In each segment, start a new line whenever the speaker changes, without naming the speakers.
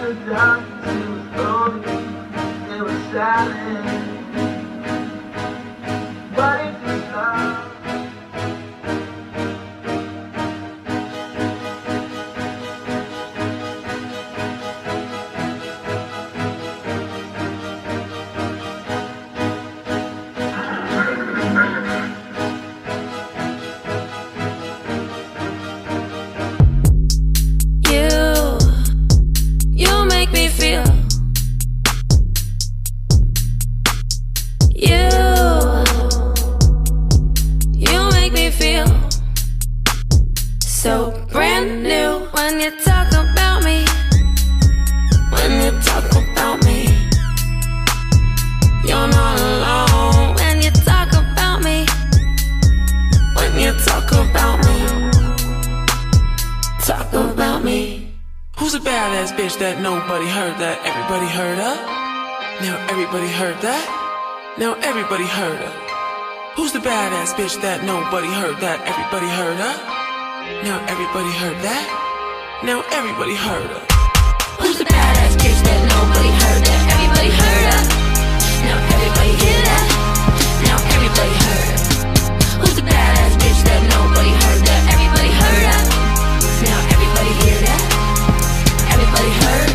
the darkness, it was lonely, it was silent. But if you love,
you make me feel. You make me feel so brand new when you talk about me. When you talk about me, you're not alone. When you talk about me, when you talk about me, talk about me.
Who's a badass bitch that nobody heard that everybody heard of? Now everybody heard that. Now everybody heard of. Who's the badass bitch that nobody heard that everybody heard of? Now everybody heard that. Now everybody heard of.
Who's the badass bitch that nobody heard that everybody heard of? Now everybody hear that. Now everybody heard of. Who's the badass bitch that nobody heard that everybody heard of? Now everybody hear that. Everybody heard.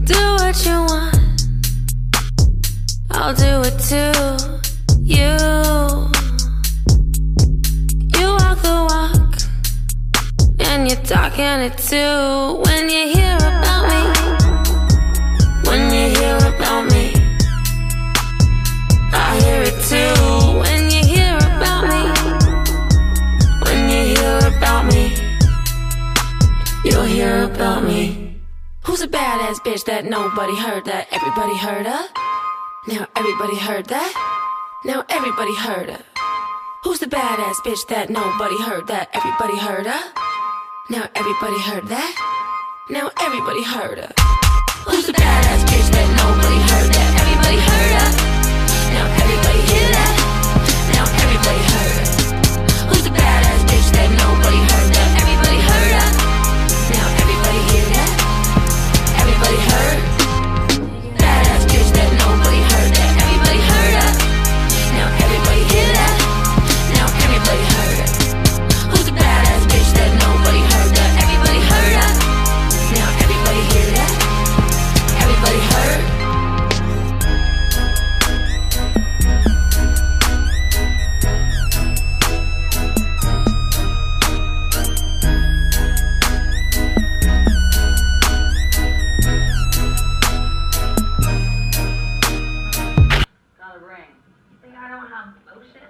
Do what you want, I'll do it too. You walk the walk, and you're talking it too. When you hear about me, when you hear about me, I hear it too. When you hear about me, when you hear about me, you'll hear about me. Who's a badass bitch that nobody heard that everybody heard of? Now everybody heard that. Now everybody heard of. Who's the badass bitch that nobody heard that everybody heard of? Now everybody heard that. Now everybody heard of. Who's the badass bitch that nobody heard that everybody heard of? Now everybody hear that. Now everybody heard of. Who's the badass bitch that nobody heard that everybody heard of? Now everybody hear that. Everybody heard. Badass bitch that nobody heard that everybody heard of. Now everybody hear that. Now everybody heard it. Who's the badass bitch that nobody heard that everybody heard of? Now everybody hear that. Everybody heard.
Gotta ring. Think I don't have lotion?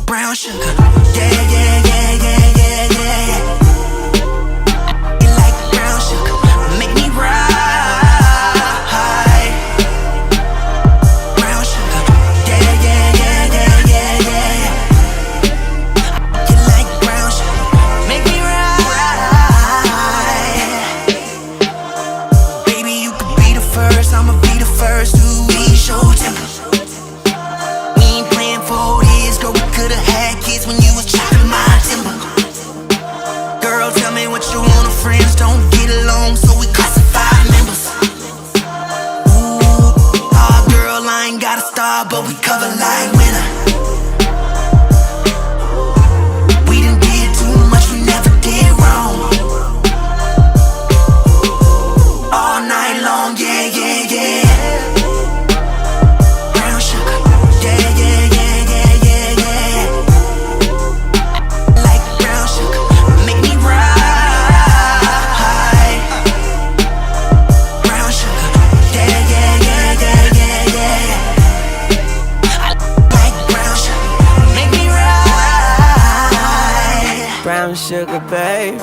Brown sugar, yeah, yeah, yeah, yeah, yeah, yeah. You like brown sugar, make me right. Brown sugar, yeah, yeah, yeah, yeah, yeah, yeah. You like brown sugar, make me right. Baby, you could be the first, I'ma be the first to ease your temper. We ain't playing for this, girl, we could've had kids when you was chopping my
on sugar, babe.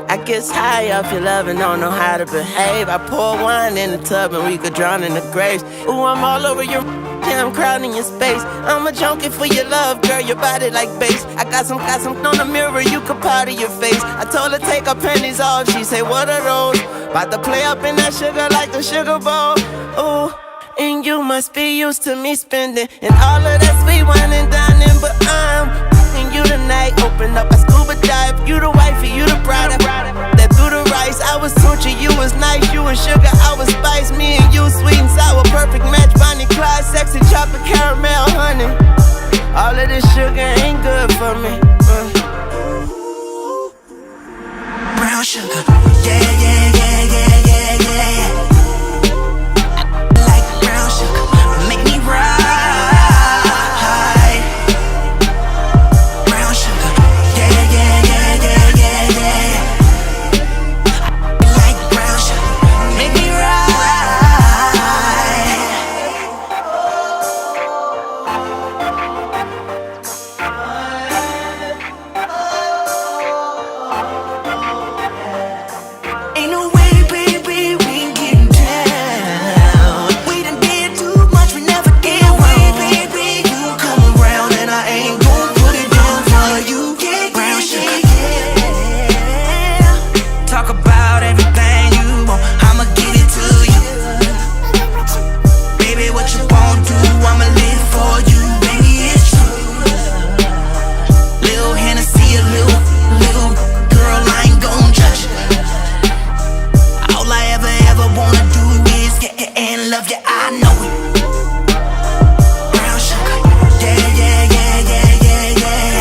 I guess high off your love and don't know how to behave. I pour wine in the tub and we could drown in the graves. Ooh, I'm all over your I'm crowding your space. I'm a junkie for your love, girl, your body like bass. I got some on the mirror, you could powder your face. I told her take her panties off, she say what are those? About to play up in that sugar like the Sugar Bowl. Ooh, and you must be used to me spending and all of that sweet wine and dining. But I'm f***ing you tonight, open up a scuba dive. You the wifey, you the bride that threw the rice. I was Tunchi, you was nice, you was sugar, I was spice. Me and you, sweet and sour, perfect match. Bonnie Clyde, sexy chocolate caramel, honey. All of this sugar ain't good for me.
Brown sugar, yeah, yeah, yeah, yeah, yeah, yeah. I like brown sugar, make me right. Brown sugar, yeah, yeah, yeah, yeah, yeah, yeah. I like brown sugar, make me right. Ain't no way, baby, we ain't getting down. We done did too much, we never did wrong. Baby, you come around and I ain't gon' put it down for you. Brown sugar, yeah. Talk about everything you want, I'ma give it to you. Baby, what you won't do, I'ma live for you. Baby, it's true. Little Hennessy, a little girl, I ain't gon' judge you. All I ever wanna do is get and love you, I know it. Brown sugar, yeah, yeah, yeah, yeah, yeah, yeah.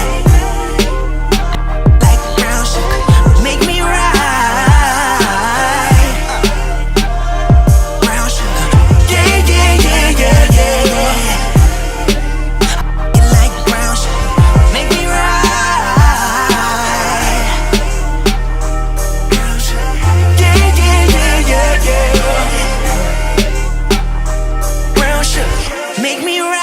Like brown sugar, make me right. Brown sugar, yeah, yeah, yeah, yeah, yeah, yeah. You like brown sugar, make me right. Brown sugar, yeah, yeah, yeah, yeah, yeah. Brown sugar, make me right.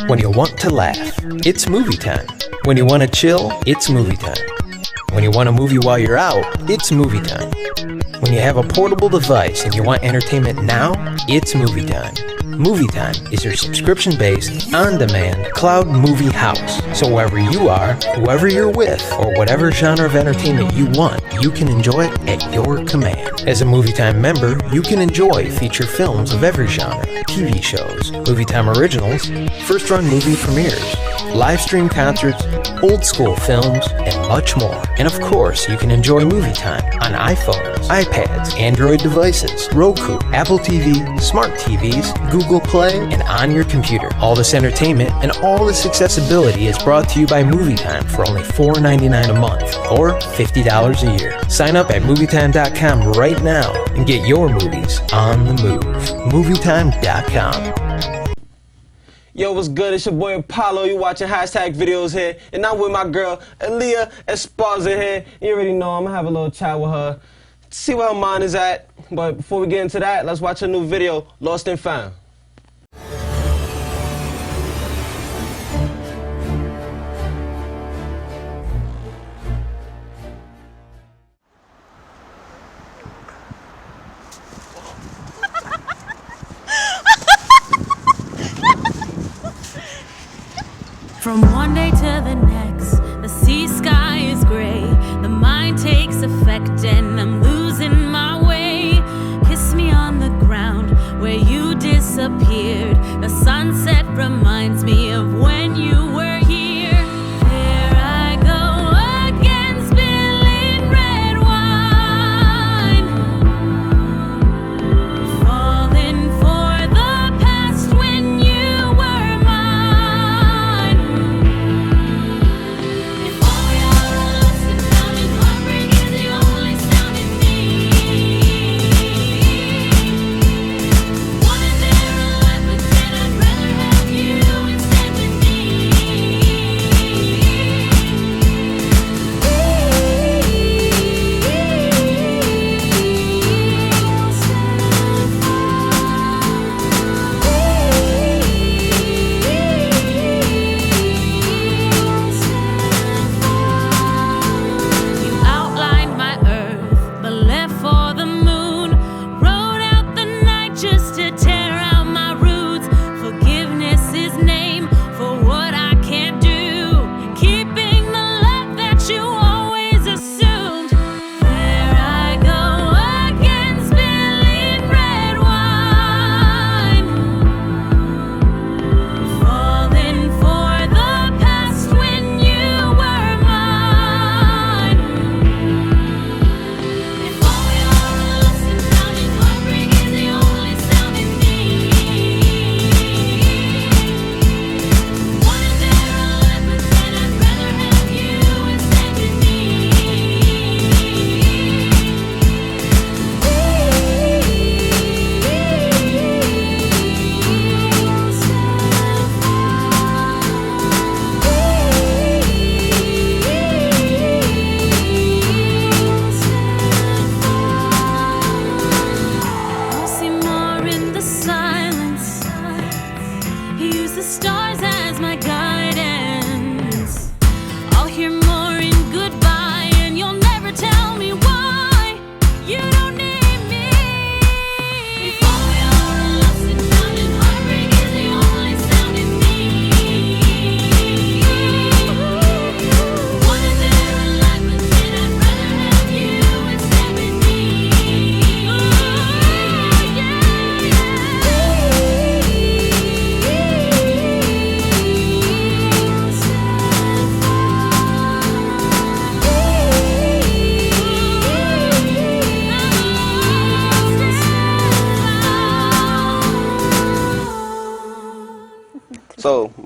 When you want to laugh, it's movie time. When you want to chill, it's movie time. When you want a movie while you're out, it's movie time. When you have a portable device and you want entertainment now, it's movie time. Movie Time is your subscription-based, on-demand cloud movie house. So wherever you are, whoever you're with, or whatever genre of entertainment you want, you can enjoy it at your command. As a Movie Time member, you can enjoy feature films of every genre, TV shows, Movie Time originals, first-run movie premieres, live stream concerts, old school films, and much more. And of course, you can enjoy Movie Time on iPhones, iPads, Android devices, Roku, Apple TV, smart TVs, Google Play, and on your computer. All this entertainment and all this accessibility is brought to you by Movie Time for only $4.99 a month, or $50 a year. Sign up at MovieTime.com right now and get your movies on the move. MovieTime.com.
Yo, what's good? It's your boy Apollo. You watching hashtag videos here, and I'm with my girl Elia Esparza here. You already know I'm gonna have a little chat with her, see where her mind is at. But before we get into that, let's watch a new video, Lost and Found.
From one day to the next, the sea sky is gray. The mind takes effect and I'm losing my way. Kiss me on the ground where you disappeared. The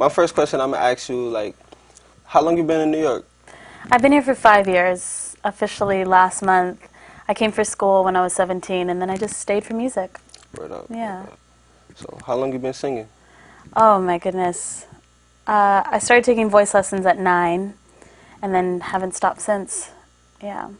my first question, I'm gonna ask you, like, how long you been in New York?
I've been here for 5 years, officially last month. I came for school when I was 17, and then I just stayed for music.
Right up.
Yeah.
Right up. So, how long you been singing?
Oh my goodness. I started taking voice lessons at 9, and then haven't stopped since. Yeah.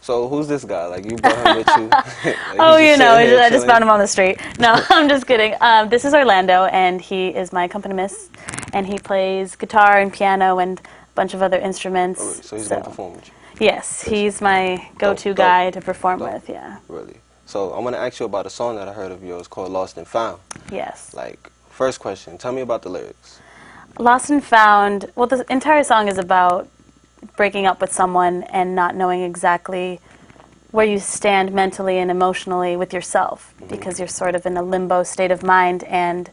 So, who's this guy? Like, you brought him with you? Like,
Oh,
he's
you
just
know,
sitting here
I just
chilling?
found him on the street. No, I'm just kidding. This is Orlando, and he is my accompanist, and he plays guitar and piano and a bunch of other instruments.
Oh, really? So, he's gonna perform with you?
Yes, he's my go-to guy to perform with, yeah.
Really? So, I'm gonna ask you about a song that I heard of yours called Lost and Found.
Yes.
Like, first question, tell me about the lyrics.
Lost and Found, well, the entire song is about breaking up with someone and not knowing exactly where you stand mentally and emotionally with yourself, because you're sort of in a limbo state of mind, and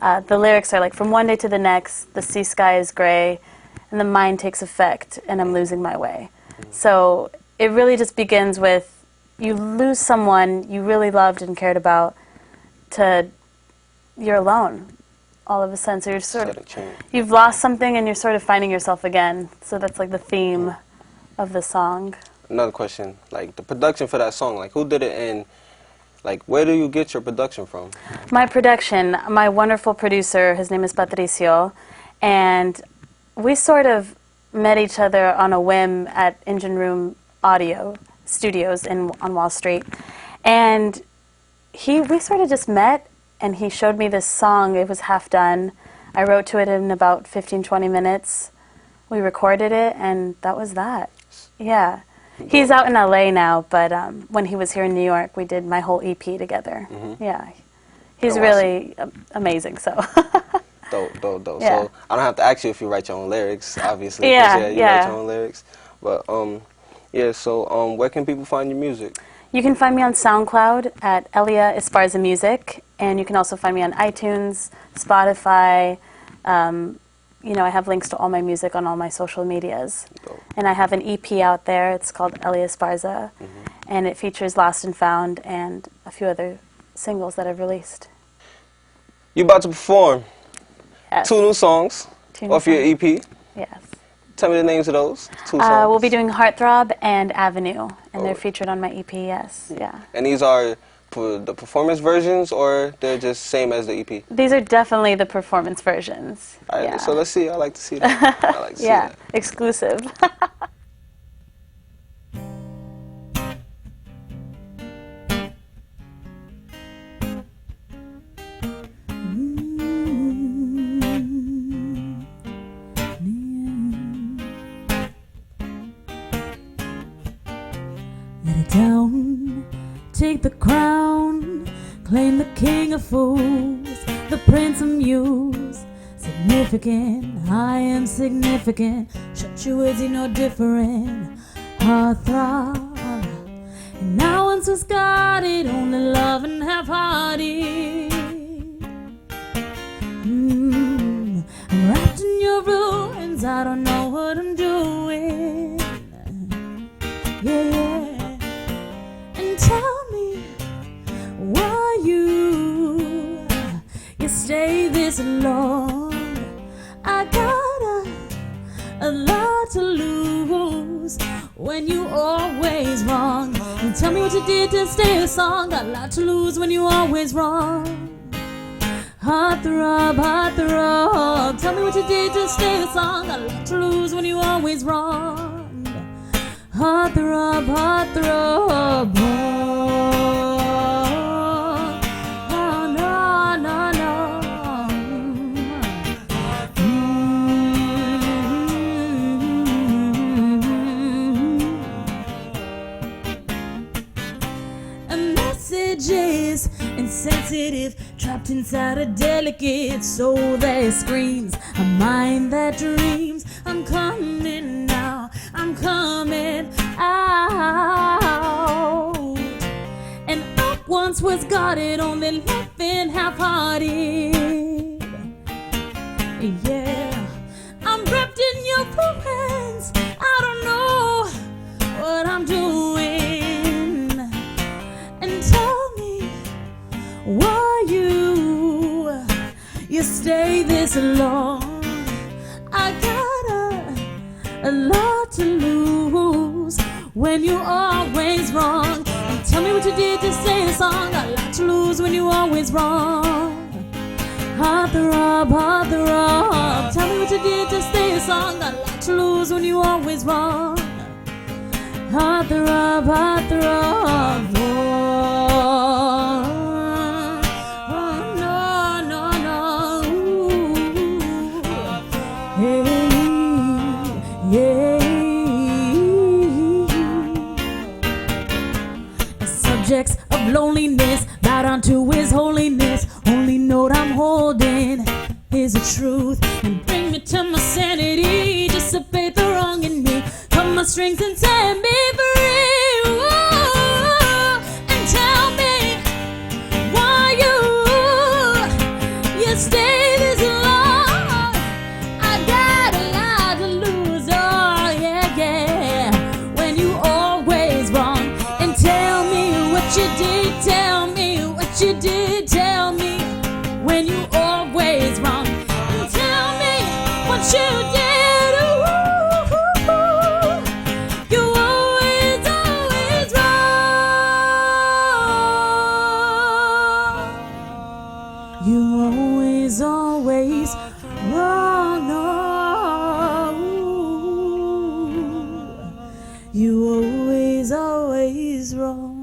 the lyrics are like, from one day to the next, the sea sky is gray, and the mind takes effect, and I'm losing my way. So it really just begins with, you lose someone you really loved and cared about, to you're alone all of a sudden. So you're sort of, you've lost something and you're sort of finding yourself again. So that's like the theme of the song.
Another question, like the production for that song, like who did it and like where do you get your production from?
My production, my wonderful producer, his name is Patricio, and we sort of met each other on a whim at Engine Room Audio Studios on Wall Street. And we sort of just met, and he showed me this song. It was half done. I wrote to it in about 15, 20 minutes. We recorded it, and that was that. Yeah. He's out in LA now, but when he was here in New York, we did my whole EP together. Yeah. He's really amazing, so.
Dope.
Yeah.
So I don't have to ask you if you write your own lyrics, obviously. 'cause,
Yeah,
you write your own lyrics. But yeah, so where can people find your music?
You can find me on SoundCloud at Elia Esparza Music, and you can also find me on iTunes, Spotify. You know, I have links to all my music on all my social medias.
Dope.
And I have an EP out there. It's called Elia Esparza, and it features Lost and Found and a few other singles that I've released.
You about to perform
Yes.
2 new songs off your EP.
Yes.
Tell me the names of those 2 songs.
We'll be doing Heartthrob and Avenue, and they're featured on my EP, yes. Yeah.
And these are the performance versions, or they're just same as the EP?
These are definitely the performance versions.
All right,
yeah.
so let's see. I like to see that. I like to see
Yeah,
that.
exclusive.
Let it down, take the crown, claim the king of fools, the prince of muse. Significant, I am significant. Shut you is he no different. Heartthrob, and I once was guarded, only love and half-hearted. I'm wrapped in your ruins, I don't know what I'm doing. Yeah, and tell me why you stay this long. I got a lot to lose when you always wrong. And tell me what you did to stay a song. Got a lot to lose when you always wrong. Heartthrob, heartthrob. Tell me what you did to stay a song. Got a lot to lose when you always wrong. Heartthrob, heartthrob. Oh, no, no, no. A message is insensitive, trapped inside a delicate soul that screams. A mind that dreams. I'm coming now, I'm coming out. And I once was guarded, only loving half-hearted. Yeah, I'm wrapped in your ruins. I don't know what I'm doing. And tell me why you stay a lot to lose when you're always wrong. And tell me what you did to sing the song. A lot to lose when you're always wrong. Heart throb, heart throb. Tell me what you did to sing the song. A lot to lose when you're always wrong. Heart throb, heart throb. Subjects of loneliness, bow down to his holiness. Only note I'm holding is the truth, and bring me to my sanity. Dissipate the wrong in me, cut my strings and set me free. Whoa, and tell me why you stay this long. I got a lot to lose, oh yeah, yeah. When you always wrong, and tell me what you did, tell me what you did, tell me when you always wrong, and tell me what you did. Ooh, you always, always wrong. You always, always wrong. No. You always, always wrong.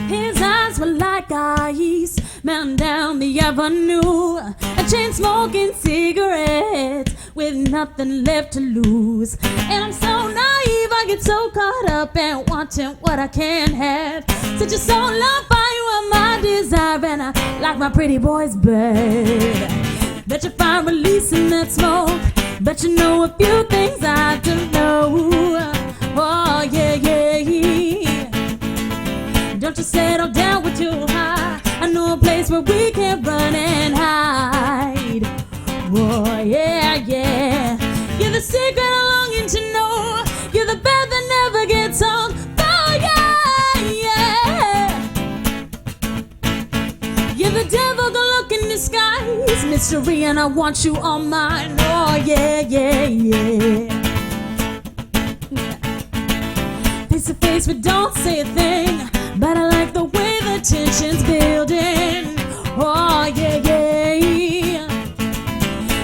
His eyes were like ice, melting down the avenue. A chain smoking cigarettes with nothing left to lose. And I'm so naive, I get so caught up in wanting what I can't have. Such a soul on fire with my desire, and I like my pretty boy's bed. Bet you find release in that smoke. Bet you know a few things I don't know. Oh yeah, yeah, yeah. Don't you settle down with too high. I know a place where we can run and hide. Oh yeah, yeah. You're the secret I'm longing to know. You're the bed that never gets old. Oh yeah, yeah. You're the devil, go look in disguise. Mystery, and I want you on mine. Oh yeah, yeah, yeah. Face to face, we don't say a thing, but I like the way the tension's building. Oh yeah, yeah.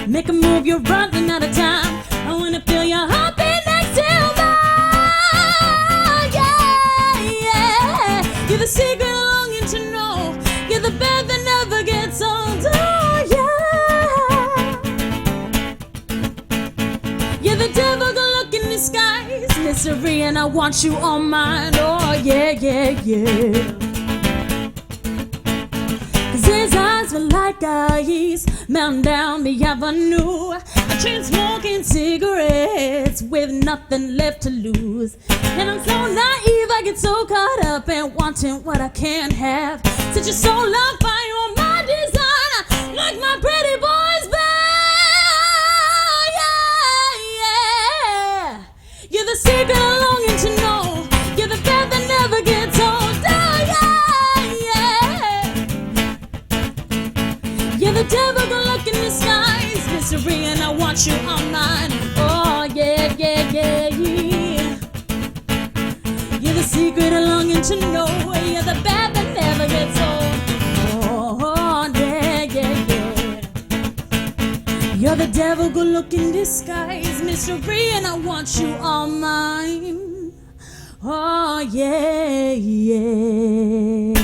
Make a move, you're running out of time. I wanna feel your heartbeat next to mine. Yeah, yeah. You're the secret I'm longing to know. You're the bed that never gets old. Oh yeah. You're the devil, go look in disguise. Misery, and I want you on mine. Oh yeah, yeah, yeah. Cause his eyes were like ice, melting down the avenue. A chain smoking cigarettes with nothing left to lose. And I'm so naive, I get so caught up in wanting what I can't have. Such a soul on fire on my design, like my pretty boy's bed. Yeah, yeah. You're the secret I'm longing to know. You're the bed that never gets old. Oh yeah, yeah. You're the devil, go look in disguise. Misery, and I want you on mine. Oh yeah, yeah, yeah, yeah. You're the secret I'm longing to know. You're the bed that never gets old. Oh yeah, yeah, yeah. You're the devil, go look in disguise. Mystery, and I want you on mine. Oh yeah, yeah.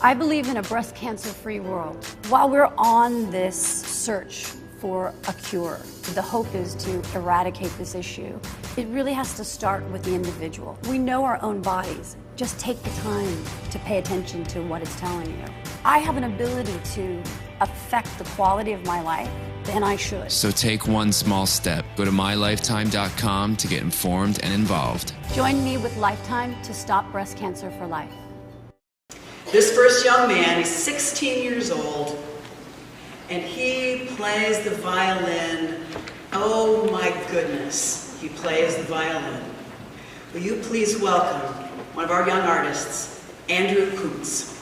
I believe in a breast cancer-free world. While we're on this search for a cure, the hope is to eradicate this issue. It really has to start with the individual. We know our own bodies. Just take the time to pay attention to what it's telling you. I have an ability to affect the quality of my life, then I should.
So take one small step. Go to mylifetime.com to get informed and involved.
Join me with Lifetime to stop breast cancer for life.
This first young man, he's 16 years old, and he plays the violin. Oh my goodness, he plays the violin. Will you please welcome one of our young artists, Andrew Coots.